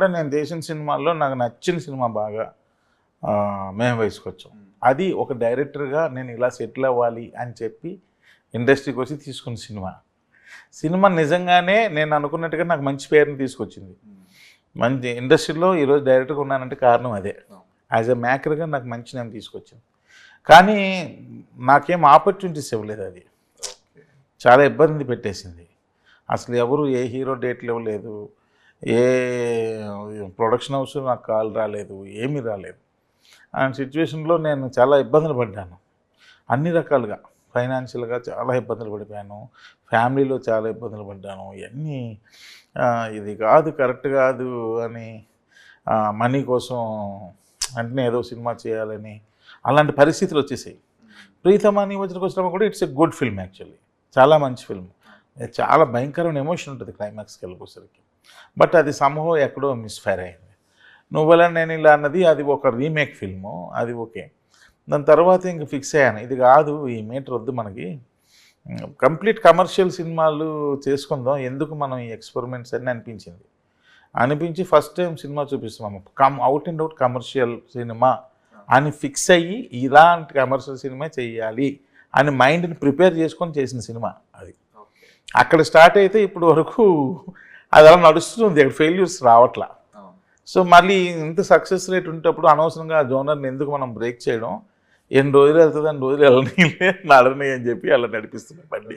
నేను చేసిన సినిమాల్లో నాకు నచ్చిన సినిమా బాగా మేము వయసుకొచ్చాం. అది ఒక డైరెక్టర్గా నేను ఇలా సెటిల్ అవ్వాలి అని చెప్పి ఇండస్ట్రీకి వచ్చి తీసుకున్న సినిమా నిజంగానే నేను అనుకున్నట్టుగా నాకు మంచి పేరుని తీసుకొచ్చింది. మంచి ఇండస్ట్రీలో ఈరోజు డైరెక్టర్గా ఉన్నానంటే కారణం అదే. యాజ్ ఎ మేకర్గా నాకు మంచి నేమ్ తీసుకొచ్చింది. కానీ నాకేం ఆపర్చునిటీస్ ఇవ్వలేదు. అది చాలా ఇబ్బంది పెట్టేసింది. అసలు ఎవరు ఏ హీరో డేట్లు ఇవ్వలేదు, ఏ ప్రొడక్షన్ హౌస్ నాకు కాల్ రాలేదు, ఏమీ రాలేదు. ఆ సిచ్యువేషన్లో నేను చాలా ఇబ్బందులు పడ్డాను. అన్ని రకాలుగా ఫైనాన్షియల్గా చాలా ఇబ్బందులు పడిపోయాను, ఫ్యామిలీలో చాలా ఇబ్బందులు పడ్డాను. ఇవన్నీ ఇది కాదు, కరెక్ట్ కాదు అని మనీ కోసం వెంటనే ఏదో సినిమా చేయాలని అలాంటి పరిస్థితులు వచ్చేసాయి. ప్రీతమా నీ వజ్రకు వచ్చినప్పుడు కూడా it's a good film. Actually చాలా మంచి ఫిల్మ్, చాలా భయంకరమైన ఎమోషన్ ఉంటుంది క్లైమాక్స్కి వెళ్ళిపోసరికి. బట్ అది సంభవం ఎక్కడో మిస్ఫైర్ అయింది. నువ్వలా నేను ఇలా అన్నది అది ఒక రీమేక్ ఫిల్ము, అది ఓకే. దాని తర్వాత ఇంక ఫిక్స్ అయ్యాను, ఇది కాదు, ఈ మీటర్ వద్దు, మనకి కంప్లీట్ కమర్షియల్ సినిమాలు చేసుకుందాం, ఎందుకు మనం ఈ ఎక్స్పెరిమెంట్స్ అని అనిపించి ఫస్ట్ టైం సినిమా చూపిస్తున్నాము. Out and out commercial cinema అని ఫిక్స్ అయ్యి ఇలాంటి కమర్షియల్ సినిమా చెయ్యాలి అని మైండ్ని ప్రిపేర్ చేసుకొని చేసిన సినిమా అది. అక్కడ స్టార్ట్ అయితే ఇప్పుడు వరకు అది అలా నడుస్తుంది, అక్కడ ఫెయిల్యూర్స్ రావట్లా. సో మళ్ళీ ఇంత సక్సెస్ రేట్ ఉంటప్పుడు అనవసరంగా ఆ జోనర్ని ఎందుకు మనం బ్రేక్ చేయడం, ఎన్ని రోజులు వెళ్తుంది, అన్ని రోజులు వెళ్ళని నడని అని చెప్పి అలా నడిపిస్తున్నాం బండి.